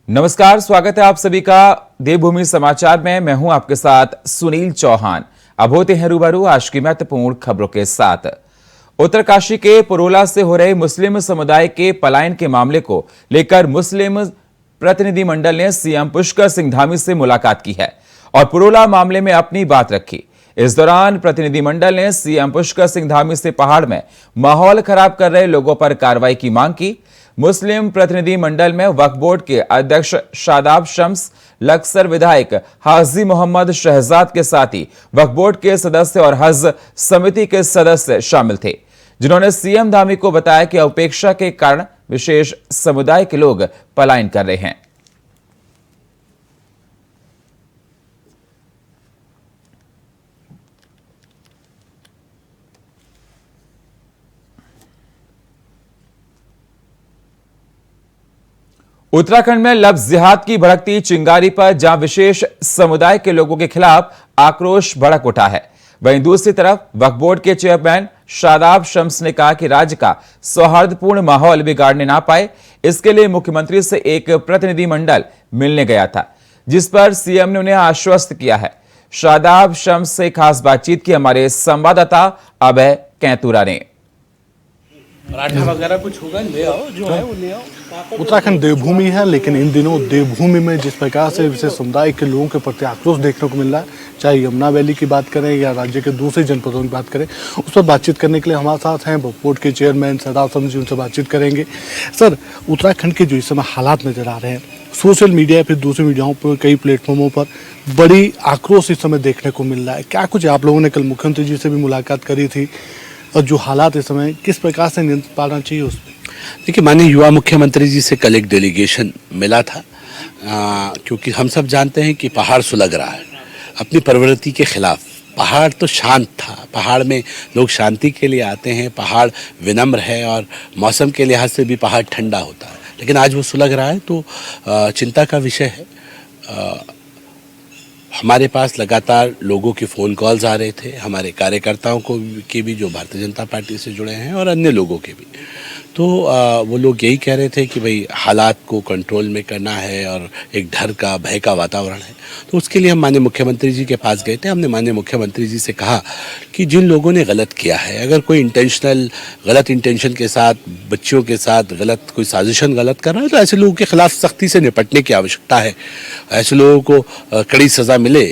नमस्कार, स्वागत है आप सभी का देवभूमि समाचार में। मैं हूं आपके साथ सुनील चौहान। अब होते हैं रूबरू आज की महत्वपूर्ण खबरों के साथ। उत्तरकाशी के पुरोला से हो रहे मुस्लिम समुदाय के पलायन के मामले को लेकर मुस्लिम प्रतिनिधिमंडल ने सीएम पुष्कर सिंह धामी से मुलाकात की है और पुरोला मामले में अपनी बात रखी। इस दौरान प्रतिनिधिमंडल ने सीएम पुष्कर सिंह धामी से पहाड़ में माहौल खराब कर रहे लोगों पर कार्रवाई की मांग की। मुस्लिम प्रतिनिधि मंडल में वक्फ बोर्ड के अध्यक्ष शादाब शम्स, लक्सर विधायक हाजी मोहम्मद शहजाद के साथ ही वक्फ बोर्ड के सदस्य और हज समिति के सदस्य शामिल थे, जिन्होंने सीएम धामी को बताया कि उपेक्षा के कारण विशेष समुदाय के लोग पलायन कर रहे हैं। उत्तराखंड में लफ्ज जिहाद की भड़कती चिंगारी पर जहां विशेष समुदाय के लोगों के खिलाफ आक्रोश भड़क उठा है, वहीं दूसरी तरफ वक्फ बोर्ड के चेयरमैन शादाब शम्स ने कहा कि राज्य का सौहार्दपूर्ण माहौल बिगाड़ने ना पाए, इसके लिए मुख्यमंत्री से एक प्रतिनिधिमंडल मिलने गया था, जिस पर सीएम ने उन्हें आश्वस्त किया है। शादाब शम्स से खास बातचीत की हमारे संवाददाता अभय कैंतुरा ने। पराठा वगैरह कुछ होगा, ले आओ, जो है वो ले आओ। उत्तराखंड देवभूमि है, लेकिन इन दिनों देवभूमि में जिस प्रकार से विशेष समुदाय के लोगों के प्रति आक्रोश देखने को मिल रहा है, चाहे यमुना वैली की बात करें या राज्य के दूसरे जनपदों की बात करें, उस पर बातचीत करने के लिए हमारे साथ हैं वक्फ बोर्ड के चेयरमैन शादाब शम्स जी, उनसे बातचीत करेंगे। सर, उत्तराखंड के जो इस समय हालात नजर आ रहे हैं, सोशल मीडिया फिर दूसरे मीडियाओं पर, कई प्लेटफॉर्मों पर बड़ी आक्रोश इस समय देखने को मिल रहा है। क्या कुछ आप लोगों ने कल मुख्यमंत्री जी से भी मुलाकात करी थी, और जो हालात इस समय किस प्रकार से नियंत्रण पाना चाहिए उस पर? देखिए, माननीय युवा मुख्यमंत्री जी से कल एक डेलीगेशन मिला था, क्योंकि हम सब जानते हैं कि पहाड़ सुलग रहा है अपनी प्रवृत्ति के खिलाफ। पहाड़ तो शांत था, पहाड़ में लोग शांति के लिए आते हैं, पहाड़ विनम्र है और मौसम के लिहाज से भी पहाड़ ठंडा होता है, लेकिन आज वो सुलग रहा है, तो चिंता का विषय है। हमारे पास लगातार लोगों के फ़ोन कॉल्स आ रहे थे, हमारे कार्यकर्ताओं को के भी जो भारतीय जनता पार्टी से जुड़े हैं और अन्य लोगों के भी। तो वो लोग यही कह रहे थे कि भाई हालात को कंट्रोल में करना है और एक डर का, भय का वातावरण है। तो उसके लिए हम माननीय मुख्यमंत्री जी के पास गए थे। हमने माननीय मुख्यमंत्री जी से कहा कि जिन लोगों ने गलत किया है, अगर कोई गलत इंटेंशन के साथ, बच्चियों के साथ गलत कोई साजिशन गलत कर रहा है, तो ऐसे लोगों के खिलाफ सख्ती से निपटने की आवश्यकता है। ऐसे लोगों को कड़ी सज़ा मिले,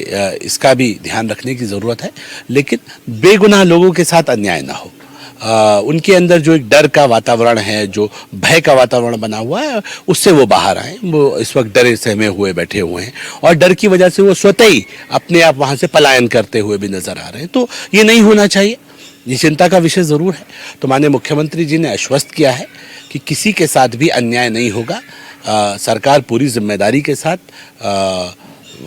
इसका भी ध्यान रखने की ज़रूरत है, लेकिन बेगुनाह लोगों के साथ अन्याय ना हो। उनके अंदर जो एक डर का वातावरण है, जो भय का वातावरण बना हुआ है, उससे वो बाहर आए। वो इस वक्त डरे सहमे हुए बैठे हुए हैं और डर की वजह से वो स्वतः ही अपने आप वहाँ से पलायन करते हुए भी नजर आ रहे हैं। तो ये नहीं होना चाहिए, ये चिंता का विषय ज़रूर है। तो माननीय मुख्यमंत्री जी ने आश्वस्त किया है कि किसी के साथ भी अन्याय नहीं होगा। सरकार पूरी जिम्मेदारी के साथ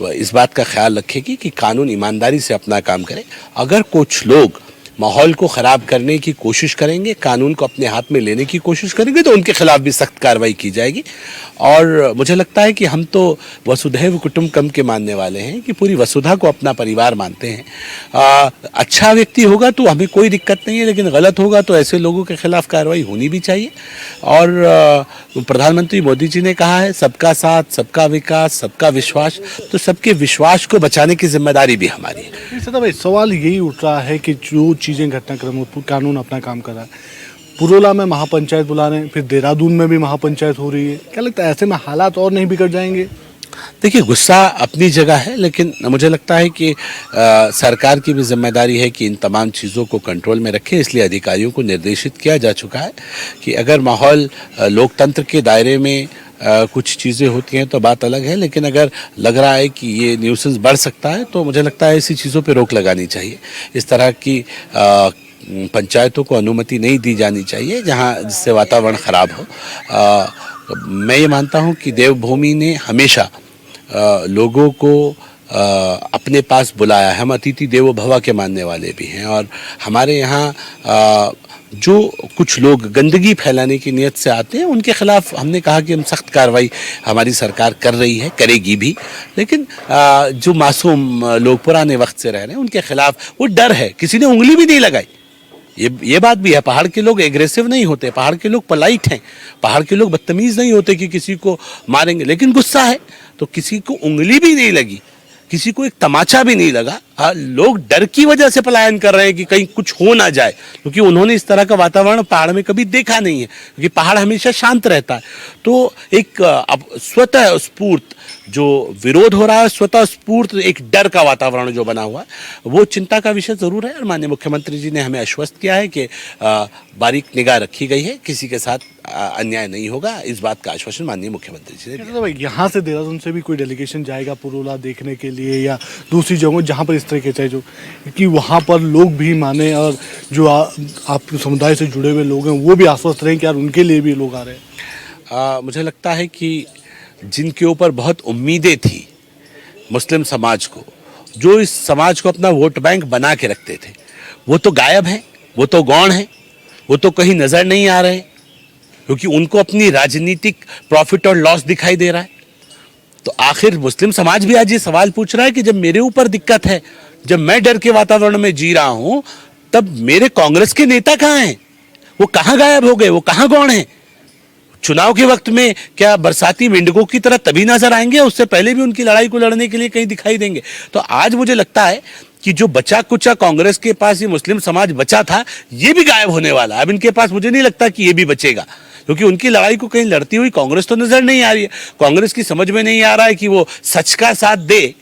इस बात का ख्याल रखेगी कि कानून ईमानदारी से अपना काम करे। अगर कुछ लोग माहौल को ख़राब करने की कोशिश करेंगे, कानून को अपने हाथ में लेने की कोशिश करेंगे, तो उनके खिलाफ भी सख्त कार्रवाई की जाएगी। और मुझे लगता है कि हम तो वसुधैव कुटुंबकम के मानने वाले हैं, कि पूरी वसुधा को अपना परिवार मानते हैं। अच्छा व्यक्ति होगा तो हमें कोई दिक्कत नहीं है, लेकिन गलत होगा तो ऐसे लोगों के खिलाफ कार्रवाई होनी भी चाहिए। और प्रधानमंत्री मोदी जी ने कहा है, सबका साथ, सबका विकास, सबका विश्वास, तो सबके विश्वास को बचाने की जिम्मेदारी भी हमारी है। सदा भाई, सवाल यही उठ रहा है कि जो चीज़ें घटनाक्रम, कानून अपना काम कर रहा है, पुरोला में महापंचायत बुला रहे हैं, फिर देहरादून में भी महापंचायत हो रही है, क्या लगता है ऐसे में हालात और नहीं बिगड़ जाएंगे? देखिए, गुस्सा अपनी जगह है, लेकिन मुझे लगता है कि सरकार की भी जिम्मेदारी है कि इन तमाम चीज़ों को कंट्रोल में रखे। इसलिए अधिकारियों को निर्देशित किया जा चुका है कि अगर माहौल लोकतंत्र के दायरे में कुछ चीज़ें होती हैं तो बात अलग है, लेकिन अगर लग रहा है कि ये न्यूसेंस बढ़ सकता है, तो मुझे लगता है ऐसी चीज़ों पे रोक लगानी चाहिए। इस तरह की पंचायतों को अनुमति नहीं दी जानी चाहिए जिससे वातावरण ख़राब हो। मैं ये मानता हूँ कि देवभूमि ने हमेशा लोगों को अपने पास बुलाया है। हम अतिथि देवो भव के मानने वाले भी हैं, और हमारे यहाँ जो कुछ लोग गंदगी फैलाने की नीयत से आते हैं, उनके खिलाफ हमने कहा कि हम सख्त कार्रवाई हमारी सरकार कर रही है, करेगी भी। लेकिन जो मासूम लोग पुराने वक्त से रह रहे हैं, उनके खिलाफ वो डर है, किसी ने उंगली भी नहीं लगाई, ये बात भी है, पहाड़ के लोग एग्रेसिव नहीं होते, पहाड़ के लोग पोलाइट हैं, पहाड़ के लोग बदतमीज नहीं होते कि किसी को मारेंगे। लेकिन गुस्सा है तो किसी को उंगली भी नहीं लगी, किसी को एक तमाचा भी नहीं लगा। हाँ, लोग डर की वजह से पलायन कर रहे हैं कि कहीं कुछ हो ना जाए, क्योंकि उन्होंने इस तरह का वातावरण पहाड़ में कभी देखा नहीं है, क्योंकि पहाड़ हमेशा शांत रहता है। तो एक अब स्वतः स्फूर्त जो विरोध हो रहा है, स्वतः स्फूर्त एक डर का वातावरण जो बना हुआ है, वो चिंता का विषय जरूर है। और माननीय मुख्यमंत्री जी ने हमें आश्वस्त किया है कि बारीक निगाह रखी गई है, किसी के साथ अन्याय नहीं होगा, इस बात का आश्वासन माननीय मुख्यमंत्री जी ने दिया। यहाँ से देहरादून से भी कोई डेलीगेशन जाएगा पुरोला देखने के लिए या दूसरी जगहों जहाँ पर इस तरह के चाहे जो कि वहाँ पर लोग भी माने और जो आप समुदाय से जुड़े हुए लोग हैं वो भी आश्वस्त रहें कि यार उनके लिए भी लोग आ रहे हैं? मुझे लगता है कि जिनके ऊपर बहुत उम्मीदें थी मुस्लिम समाज को, जो इस समाज को अपना वोट बैंक बना के रखते थे, वो तो गायब हैं, वो तो गौण हैं, वो तो कहीं नजर नहीं आ रहे, क्योंकि उनको अपनी राजनीतिक प्रॉफिट और लॉस दिखाई दे रहा है। तो आखिर मुस्लिम समाज भी आज ये सवाल पूछ रहा है कि जब मेरे ऊपर दिक्कत है, जब मैं डर के वातावरण में जी रहा हूं, तब मेरे कांग्रेस के नेता कहाँ हैं? वो कहाँ गायब हो गए? वो कहाँ गौण हैं? चुनाव के वक्त में क्या बरसाती मेंढकों की तरह तभी नजर आएंगे? उससे पहले भी उनकी लड़ाई को लड़ने के लिए कहीं दिखाई देंगे? तो आज मुझे लगता है कि जो बचा कुचा कांग्रेस के पास ये मुस्लिम समाज बचा था, ये भी गायब होने वाला। अब इनके पास मुझे नहीं लगता कि ये भी बचेगा, क्योंकि उनकी लड़ाई को कहीं लड़ती हुई कांग्रेस तो नजर नहीं आ रही है। कांग्रेस की समझ में नहीं आ रहा है कि वो सच का साथ दे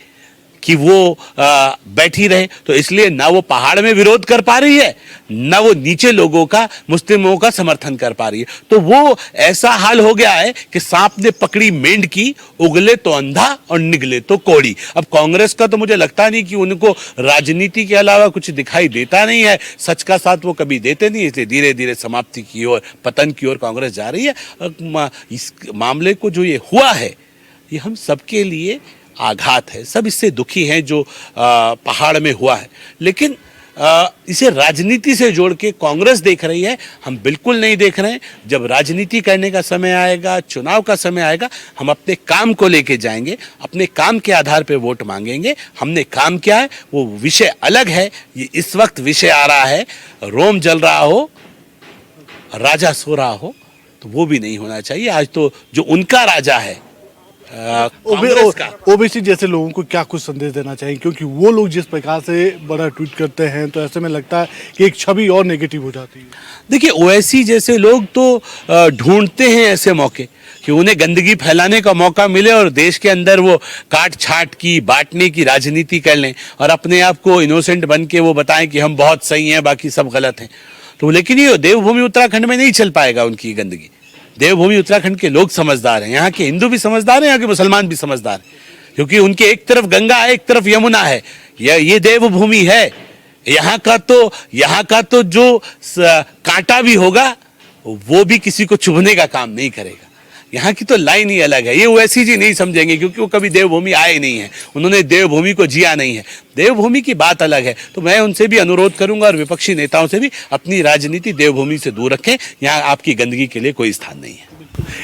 कि वो बैठी रहे। तो इसलिए ना वो पहाड़ में विरोध कर पा रही है, ना वो नीचे लोगों का, मुस्लिमों का समर्थन कर पा रही है। तो वो ऐसा हाल हो गया है कि सांप ने पकड़ी मेंढ की, उगले तो अंधा और निगले तो कोड़ी। अब कांग्रेस का तो मुझे लगता नहीं कि उनको राजनीति के अलावा कुछ दिखाई देता नहीं है, सच का साथ वो कभी देते नहीं, इसलिए धीरे धीरे समाप्ति की ओर, पतन की ओर कांग्रेस जा रही है। इस मामले को जो ये हुआ है, ये हम सबके लिए आघात है, सब इससे दुखी हैं जो पहाड़ में हुआ है। लेकिन इसे राजनीति से जोड़ के कांग्रेस देख रही है, हम बिल्कुल नहीं देख रहे हैं। जब राजनीति करने का समय आएगा, चुनाव का समय आएगा, हम अपने काम को लेके जाएंगे, अपने काम के आधार पे वोट मांगेंगे। हमने काम किया है, वो विषय अलग है। ये इस वक्त विषय आ रहा है, रोम जल रहा हो, राजा सो रहा हो, तो वो भी नहीं होना चाहिए। आज तो जो उनका राजा है ओबीसी जैसे लोगों को क्या कुछ संदेश देना चाहिए, क्योंकि वो लोग जिस प्रकार से बड़ा ट्वीट करते हैं तो ऐसे में लगता है कि एक छवि और नेगेटिव हो जाती है। देखिए, ओवैसी जैसे लोग तो ढूंढते हैं ऐसे मौके कि उन्हें गंदगी फैलाने का मौका मिले और देश के अंदर वो काट छाट की, बांटने की राजनीति कर लें और अपने आप को इनोसेंट बन के वो बताएं कि हम बहुत सही हैं, बाकी सब गलत हैं। तो लेकिन ये देवभूमि उत्तराखंड में नहीं चल पाएगा उनकी गंदगी। देवभूमि उत्तराखंड के लोग समझदार हैं, यहाँ के हिंदू भी समझदार हैं, यहाँ के मुसलमान भी समझदार हैं, क्योंकि उनके एक तरफ गंगा है, एक तरफ यमुना है। ये देवभूमि है। यहाँ का तो जो कांटा भी होगा वो भी किसी को चुभने का काम नहीं करेगा। यहाँ की तो लाइन ही अलग है। ये ओवैसी जी नहीं समझेंगे, क्योंकि वो कभी देवभूमि आए नहीं है, उन्होंने देवभूमि को जिया नहीं है। देवभूमि की बात अलग है। तो मैं उनसे भी अनुरोध करूंगा और विपक्षी नेताओं से भी, अपनी राजनीति देवभूमि से दूर रखें। यहाँ आपकी गंदगी के लिए कोई स्थान नहीं है।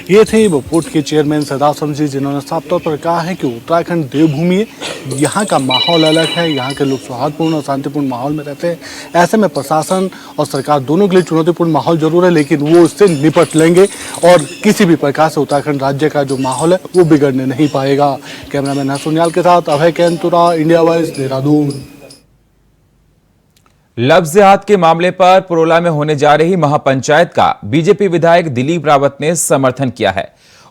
ये थे बोर्ड के चेयरमैन सरदार सिंह जी, जिन्होंने साफ तौर पर कहा है कि उत्तराखंड देवभूमि है, यहाँ का माहौल अलग है, यहाँ के लोग सौहार्दपूर्ण और शांतिपूर्ण माहौल में रहते हैं। ऐसे में प्रशासन और सरकार दोनों के लिए चुनौतीपूर्ण माहौल जरूर है, लेकिन वो उससे निपट लेंगे और किसी भी प्रकार से उत्तराखंड राज्य का जो माहौल है वो बिगड़ने नहीं पाएगा। कैमरामैन हसुनियाल के साथ अभय कैंतुरा, इंडिया वॉइस, देहरादून। लफ्ज जिहाद के मामले पर पुरोला में होने जा रही महापंचायत का बीजेपी विधायक दिलीप रावत ने समर्थन किया है।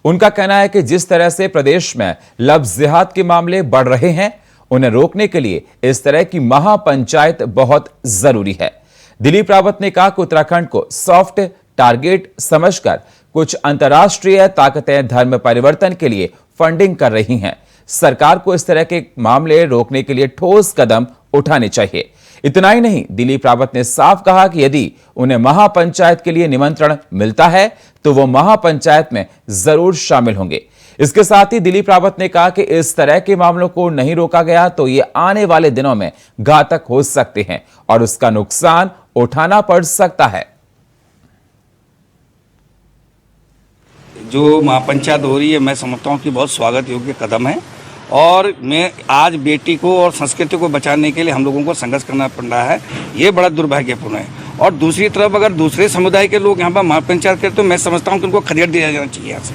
उनका कहना है कि जिस तरह से प्रदेश में लफ्ज जिहाद के मामले बढ़ रहे हैं, उन्हें रोकने के लिए इस तरह की महापंचायत बहुत जरूरी है। दिलीप रावत ने कहा कि उत्तराखंड को सॉफ्ट टारगेट समझकर कुछ अंतर्राष्ट्रीय ताकतें धर्म परिवर्तन के लिए फंडिंग कर रही हैं। सरकार को इस तरह के मामले रोकने के लिए ठोस कदम उठाने चाहिए। इतना ही नहीं, दिलीप रावत ने साफ कहा कि यदि उन्हें महापंचायत के लिए निमंत्रण मिलता है तो वो महापंचायत में जरूर शामिल होंगे। इसके साथ ही दिलीप रावत ने कहा कि इस तरह के मामलों को नहीं रोका गया तो ये आने वाले दिनों में घातक हो सकते हैं और उसका नुकसान उठाना पड़ सकता है। जो महापंचायत हो रही है, मैं समझता हूँ कि बहुत स्वागत योग्य कदम है और मैं आज बेटी को और संस्कृति को बचाने के लिए हम लोगों को संघर्ष करना पड़ रहा है। ये बड़ा दुर्भाग्यपूर्ण है और दूसरी तरफ अगर दूसरे समुदाय के लोग यहाँ पर महापंचायत करते तो मैं समझता हूँ कि उनको खदेड़ दिया जाना चाहिए यहाँ से।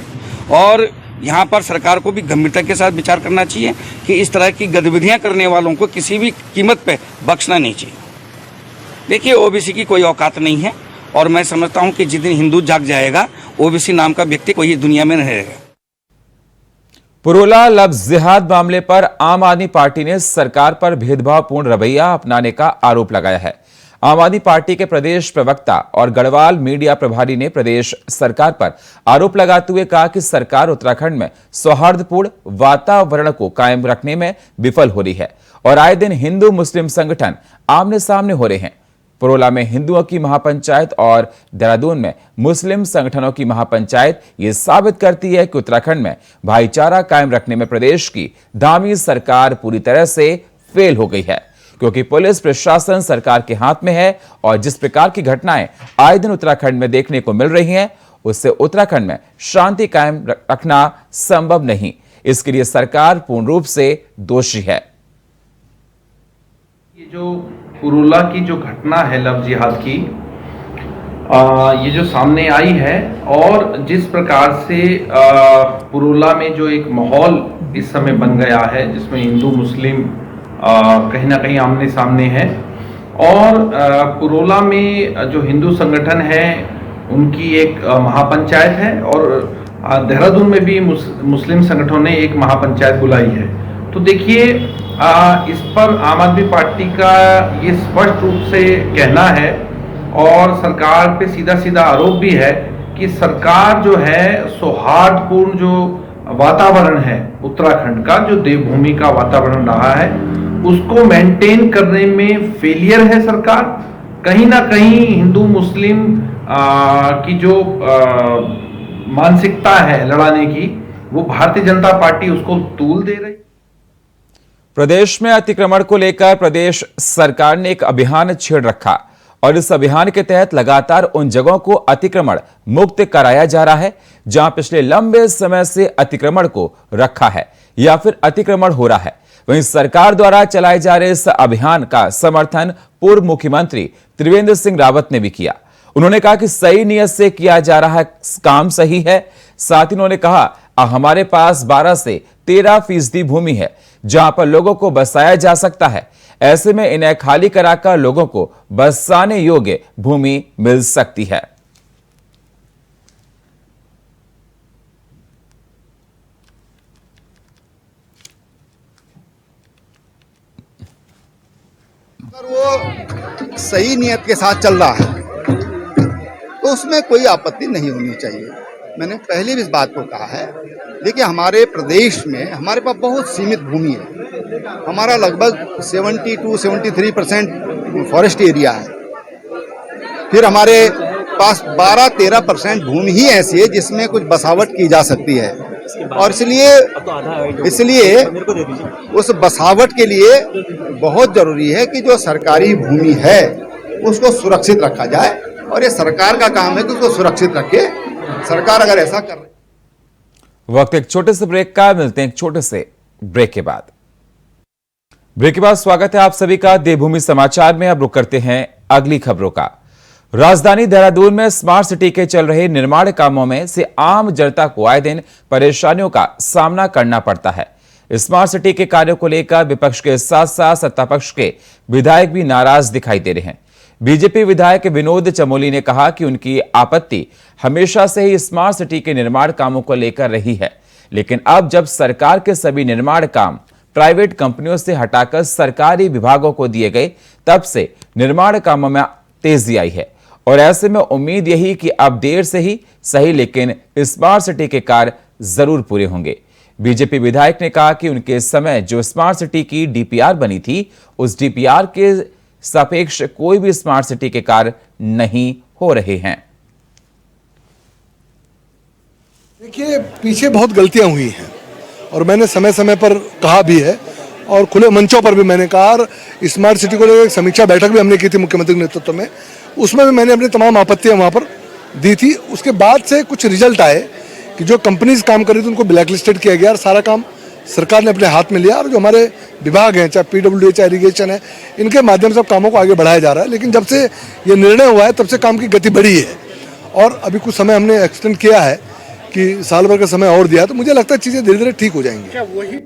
और यहाँ पर सरकार को भी गंभीरता के साथ विचार करना चाहिए कि इस तरह की गतिविधियाँ करने वालों को किसी भी कीमत पे बख्शना नहीं चाहिए। देखिए, ओबीसी की कोई औकात नहीं है और मैं समझता हूँ कि जिस दिन हिंदू जाग जाएगा, ओबीसी नाम का व्यक्ति कोई दुनिया में नहीं रहेगा। पुरोला लफ्ज जिहाद मामले पर आम आदमी पार्टी ने सरकार पर भेदभावपूर्ण रवैया अपनाने का आरोप लगाया है। आम आदमी पार्टी के प्रदेश प्रवक्ता और गढ़वाल मीडिया प्रभारी ने प्रदेश सरकार पर आरोप लगाते हुए कहा कि सरकार उत्तराखंड में सौहार्दपूर्ण वातावरण को कायम रखने में विफल हो रही है और आए दिन हिंदू मुस्लिम संगठन आमने सामने हो रहे हैं। पुरोला में हिंदुओं की महापंचायत और देहरादून में मुस्लिम संगठनों की महापंचायत ये साबित करती है कि उत्तराखंड में भाईचारा कायम रखने में प्रदेश की धामी सरकार पूरी तरह से फेल हो गई है, क्योंकि पुलिस प्रशासन सरकार के हाथ में है और जिस प्रकार की घटनाएं आए दिन उत्तराखंड में देखने को मिल रही हैं, उससे उत्तराखंड में शांति कायम रखना संभव नहीं। इसके लिए सरकार पूर्ण रूप से दोषी है। ये जो पुरोला की जो घटना है लव जिहाद की, ये जो सामने आई है और जिस प्रकार से पुरोला में जो एक माहौल इस समय बन गया है जिसमें हिंदू मुस्लिम कहीं ना कहीं आमने सामने है और पुरोला में जो हिंदू संगठन है उनकी एक महापंचायत है और देहरादून में भी मुस्लिम संगठनों ने एक महापंचायत बुलाई है। तो देखिए, इस पर आम आदमी पार्टी का ये स्पष्ट रूप से कहना है और सरकार पे सीधा सीधा आरोप भी है कि सरकार जो है सौहार्दपूर्ण जो वातावरण है उत्तराखंड का, जो देवभूमि का वातावरण रहा है, उसको मेंटेन करने में फेलियर है सरकार। कहीं ना कहीं हिंदू मुस्लिम की जो मानसिकता है लड़ाने की, वो भारतीय जनता पार्टी उसको तूल दे रही। प्रदेश में अतिक्रमण को लेकर प्रदेश सरकार ने एक अभियान छेड़ रखा और इस अभियान के तहत लगातार उन जगहों को अतिक्रमण मुक्त कराया जा रहा है जहां पिछले लंबे समय से अतिक्रमण को रखा है या फिर अतिक्रमण हो रहा है। वहीं सरकार द्वारा चलाए जा रहे इस अभियान का समर्थन पूर्व मुख्यमंत्री त्रिवेंद्र सिंह रावत ने भी किया। उन्होंने कहा कि सही नियत से किया जा रहा काम सही है। साथ ही उन्होंने कहा, हमारे पास 12 से 13% भूमि है जहां पर लोगों को बसाया जा सकता है। ऐसे में इन्हें खाली कराकर लोगों को बसाने योग्य भूमि मिल सकती है। अगर वो सही नियत के साथ चल रहा है तो उसमें कोई आपत्ति नहीं होनी चाहिए। मैंने पहले भी इस बात को कहा है। देखिए, हमारे प्रदेश में हमारे पास बहुत सीमित भूमि है। हमारा लगभग 72-73% फॉरेस्ट एरिया है। फिर हमारे पास 12-13% भूमि ही ऐसी है जिसमें कुछ बसावट की जा सकती है और इसलिए उस बसावट के लिए बहुत जरूरी है कि जो सरकारी भूमि है उसको सुरक्षित रखा जाए और ये सरकार का काम है कि उसको सुरक्षित रखे। सरकार अगर ऐसा कर रही। वक्त एक छोटे से ब्रेक का, मिलते हैं एक छोटे से ब्रेक के बाद। स्वागत है आप सभी का देवभूमि समाचार में। अब रुक करते हैं अगली खबरों का। राजधानी देहरादून में स्मार्ट सिटी के चल रहे निर्माण कामों में से आम जनता को आए दिन परेशानियों का सामना करना पड़ता है। स्मार्ट सिटी के कार्यों को लेकर विपक्ष के साथ साथ सत्ता पक्ष के विधायक भी नाराज दिखाई दे रहे हैं। बीजेपी विधायक विनोद चमोली ने कहा कि उनकी आपत्ति हमेशा से ही स्मार्ट सिटी के निर्माण कामों को लेकर रही है, लेकिन अब जब सरकार के सभी निर्माण काम प्राइवेट कंपनियों से हटाकर सरकारी विभागों को दिए गए, तब से निर्माण कामों में तेजी आई है और ऐसे में उम्मीद यही कि अब देर से ही सही लेकिन स्मार्ट सिटी के कार्य जरूर पूरे होंगे। बीजेपी विधायक ने कहा कि उनके समय जो स्मार्ट सिटी की डीपीआर बनी थी, उस डीपीआर के सापेक्ष कोई भी स्मार्ट सिटी के कार्य नहीं हो रहे हैं। देखिए, पीछे बहुत गलतियां हुई हैं और मैंने समय समय पर कहा भी है और खुले मंचों पर भी मैंने कहा और स्मार्ट सिटी को लेकर एक समीक्षा बैठक भी हमने की थी मुख्यमंत्री के नेतृत्व में। उसमें भी मैंने अपनी तमाम आपत्तियां वहां पर दी थी। उसके बाद से कुछ रिजल्ट आए कि जो कंपनीज काम कर रही थी उनको ब्लैक लिस्टेड किया गया और सारा काम सरकार ने अपने हाथ में लिया और जो हमारे विभाग हैं, चाहे पीडब्ल्यूडी चाहे इरिगेशन है, इनके माध्यम से कामों को आगे बढ़ाया जा रहा है। लेकिन जब से ये निर्णय हुआ है तब से काम की गति बढ़ी है और अभी कुछ समय हमने एक्सटेंड किया है कि साल भर का समय और दिया, तो मुझे लगता है चीजें धीरे धीरे ठीक हो जाएंगी।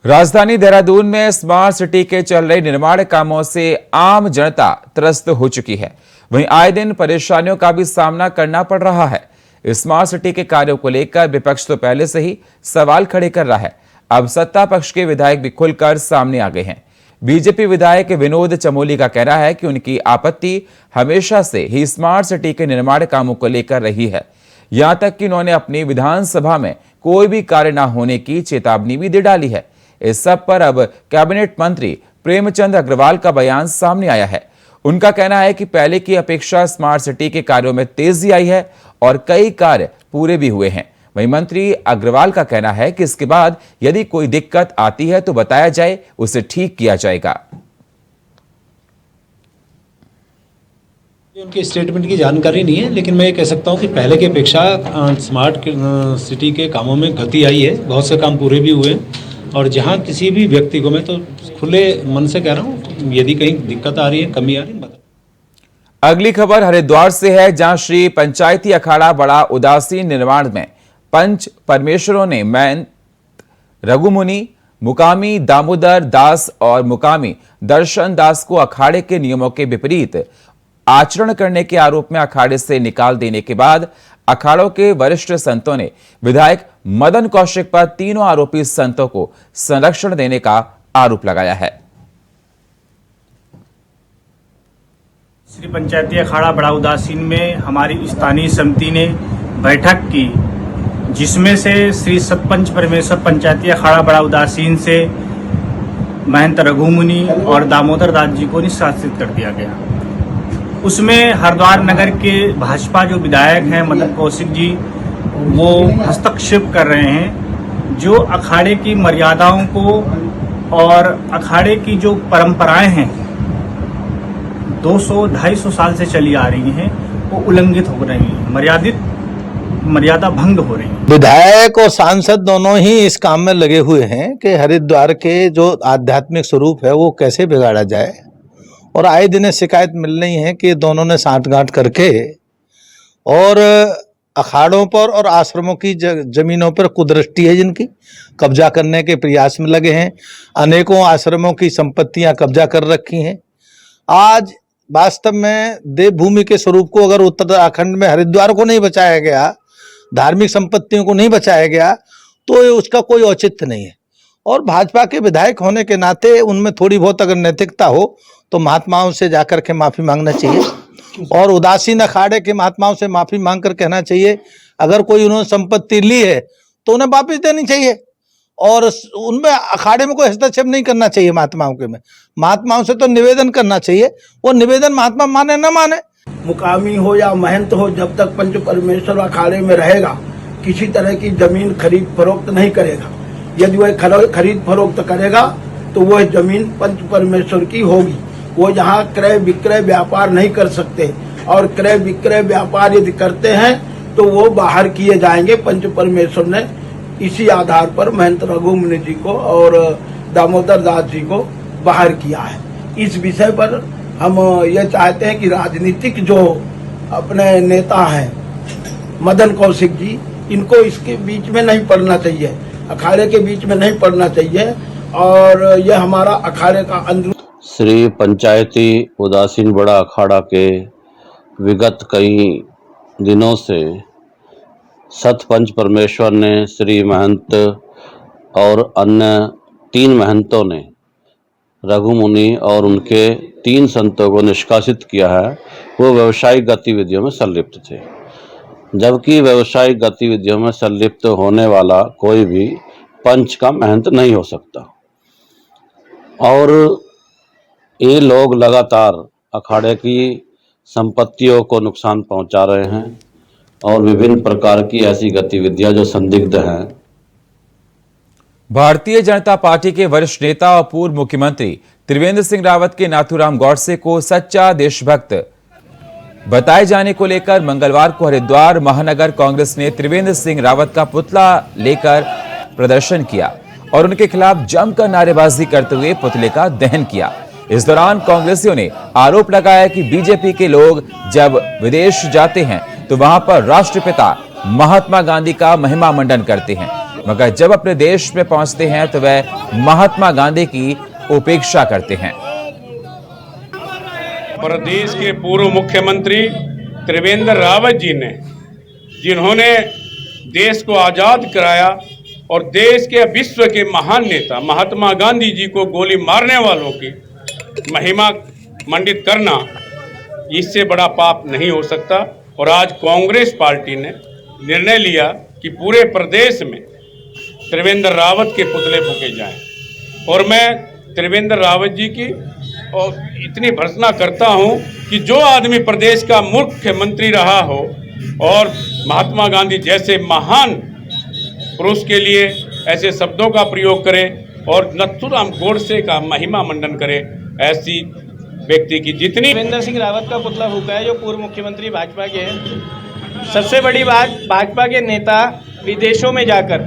राजधानी देहरादून में स्मार्ट सिटी के चल रहे निर्माण कामों से आम जनता त्रस्त हो चुकी है। वहीं आए दिन परेशानियों का भी सामना करना पड़ रहा है। स्मार्ट सिटी के कार्यों को लेकर विपक्ष तो पहले से ही सवाल खड़े कर रहा है। अब सत्ता पक्ष के विधायक भी खुलकर सामने आ गए हैं। बीजेपी विधायक विनोद चमोली का कहना है कि उनकी आपत्ति हमेशा से ही स्मार्ट सिटी के निर्माण कामों को लेकर रही है। यहां तक कि उन्होंने अपनी विधानसभा में कोई भी कार्य न होने की चेतावनी भी दे डाली है। इस सब पर अब कैबिनेट मंत्री प्रेमचंद अग्रवाल का बयान सामने आया है। उनका कहना है कि पहले की अपेक्षा स्मार्ट सिटी के कार्यों में तेजी आई है और कई कार्य पूरे भी हुए हैं। वहीं मंत्री अग्रवाल का कहना है कि इसके बाद यदि कोई दिक्कत आती है तो बताया जाए, उसे ठीक किया जाएगा। उनके स्टेटमेंट की जानकारी नहीं है, लेकिन मैं ये कह सकता हूँ कि पहले की अपेक्षा स्मार्ट सिटी के कामों में गति आई है। बहुत से काम पूरे भी हुए और जहाँ किसी भी व्यक्ति को, मैं तो खुले मन से कह रहा हूँ, यदि कहीं दिक्कत आ रही है, कमी आ रही है, बता। अगली खबर हरिद्वार से है, जहां श्री पंचायती अखाड़ा बड़ा उदासीन निर्माण में पंच परमेश्वरों ने महंत रघुमुनि, मुकामी दामोदर दास और मुकामी दर्शन दास को अखाड़े के नियमों के विपरीत आचरण करने के आरोप में अखाड़े से निकाल देने के बाद अखाड़ों के वरिष्ठ संतों ने विधायक मदन कौशिक पर तीनों आरोपी संतों को संरक्षण देने का आरोप लगाया है। श्री पंचायती अखाड़ा बड़ा उदासीन में हमारी स्थानीय समिति ने बैठक की, जिसमें से श्री सतपंच परमेश्वर पंचायती अखाड़ा बड़ा उदासीन से महंत रघुमुनि और दामोदर दास जी को निष्कासित कर दिया गया। उसमें हरिद्वार नगर के भाजपा जो विधायक हैं मदन कौशिक जी, वो हस्तक्षेप कर रहे हैं। जो अखाड़े की मर्यादाओं को और अखाड़े की जो परंपराएं हैं 200-250 साल से चली आ रही हैं, वो उल्लंघित हो रही हैं, मर्यादा भंग हो रही है। विधायक और सांसद दोनों ही इस काम में लगे हुए हैं कि हरिद्वार के जो आध्यात्मिक स्वरूप है वो कैसे बिगाड़ा जाए, और आए दिन शिकायत मिल रही है कि दोनों ने सांठगांठ करके और अखाड़ों पर और आश्रमों की जमीनों पर कुदृष्टि है जिनकी कब्जा करने के प्रयास में लगे हैं। अनेकों आश्रमों की संपत्तियां कब्जा कर रखी हैं। आज वास्तव में देवभूमि के स्वरूप को अगर उत्तराखंड में हरिद्वार को नहीं बचाया गया, धार्मिक संपत्तियों को नहीं बचाया गया, तो उसका कोई औचित्य नहीं है। और भाजपा के विधायक होने के नाते उनमें थोड़ी बहुत अगर नैतिकता हो तो महात्माओं से जाकर के माफी मांगना चाहिए और उदासीन अखाड़े के महात्माओं से माफी मांग कर कहना चाहिए अगर कोई उन्होंने संपत्ति ली है तो उन्हें वापस देनी चाहिए और उनमें अखाड़े में कोई हस्तक्षेप नहीं करना चाहिए। महात्माओं से तो निवेदन करना चाहिए, वो निवेदन महात्मा माने न माने। मुकामी हो या महंत हो, जब तक पंच परमेश्वर अखाड़े में रहेगा किसी तरह की जमीन खरीद फरोख्त नहीं करेगा। यदि वह खरीद फरोख्त करेगा तो वह जमीन पंच परमेश्वर की होगी। वो यहाँ क्रय विक्रय व्यापार नहीं कर सकते और क्रय विक्रय व्यापार यदि करते हैं तो वो बाहर किए जाएंगे। पंच परमेश्वर ने इसी आधार पर महंत रघुमुनि जी को और दामोदर दास जी को बाहर किया है। इस विषय पर हम ये चाहते हैं कि राजनीतिक जो अपने नेता हैं मदन कौशिक जी, इनको इसके बीच में नहीं पड़ना चाहिए, अखाड़े के बीच में नहीं पड़ना चाहिए और यह हमारा अखाड़े का अंदर। श्री पंचायती उदासीन बड़ा अखाड़ा के विगत कई दिनों से सतपंच परमेश्वर ने श्री महंत और अन्य 3 महंतों ने रघुमुनि और उनके 3 संतों को निष्कासित किया है। वो व्यवसायिक गतिविधियों में संलिप्त थे, जबकि व्यवसायिक गतिविधियों में संलिप्त होने वाला कोई भी पंच का महंत नहीं हो सकता। और ये लोग लगातार अखाड़े की संपत्तियों को नुकसान पहुंचा रहे हैं और विभिन्न प्रकार की ऐसी गतिविधियां जो संदिग्ध हैं। भारतीय जनता पार्टी के वरिष्ठ नेता और पूर्व मुख्यमंत्री त्रिवेंद्र सिंह रावत के नाथूराम गौडसे को सच्चा देशभक्त बताए जाने को लेकर मंगलवार को हरिद्वार महानगर कांग्रेस ने त्रिवेंद्र सिंह रावत का पुतला लेकर प्रदर्शन किया और उनके खिलाफ जमकर नारेबाजी करते हुए पुतले का दहन किया। इस दौरान कांग्रेसियों ने आरोप लगाया कि बीजेपी के लोग जब विदेश जाते हैं तो वहां पर राष्ट्रपिता महात्मा गांधी का महिमा मंडन करते हैं, मगर जब अपने देश में पहुंचते हैं तो वह महात्मा गांधी की उपेक्षा करते हैं। प्रदेश के पूर्व मुख्यमंत्री त्रिवेंद्र रावत जी ने, जिन्होंने देश को आजाद कराया और देश के विश्व के महान नेता महात्मा गांधी जी को गोली मारने वालों की महिमा मंडित करना, इससे बड़ा पाप नहीं हो सकता। और आज कांग्रेस पार्टी ने निर्णय लिया कि पूरे प्रदेश में त्रिवेंद्र रावत के पुतले फूके जाएं। और मैं त्रिवेंद्र रावत जी की और इतनी भर्त्सना करता हूं कि जो आदमी प्रदेश का मुख्यमंत्री रहा हो और महात्मा गांधी जैसे महान पुरुष के लिए ऐसे शब्दों का प्रयोग करे और नथुराम गोडसे का महिमा मंडन करे, ऐसी व्यक्ति की जितनी। त्रिवेंद्र सिंह रावत का पुतला फूका है जो पूर्व मुख्यमंत्री भाजपा के हैं। सबसे बड़ी बात, भाजपा के नेता विदेशों में जाकर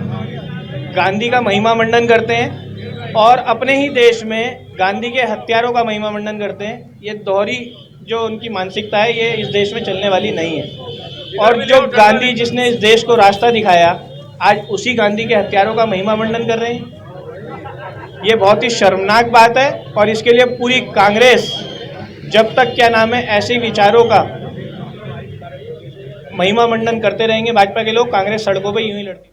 गांधी का महिमा मंडन करते हैं और अपने ही देश में गांधी के हत्यारों का महिमा मंडन करते हैं। ये दोहरी जो उनकी मानसिकता है, ये इस देश में चलने वाली नहीं है। और जो गांधी जिसने इस देश को रास्ता दिखाया, आज उसी गांधी के हत्यारों का महिमा मंडन कर रहे हैं। ये बहुत ही शर्मनाक बात है और इसके लिए पूरी कांग्रेस जब तक ऐसे विचारों का महिमा मंडन करते रहेंगे भाजपा के लोग, कांग्रेस सड़कों पे यूं ही लड़ती।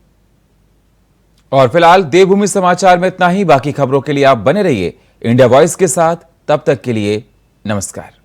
और फिलहाल देवभूमि समाचार में इतना ही। बाकी खबरों के लिए आप बने रहिए इंडिया वॉइस के साथ। तब तक के लिए नमस्कार।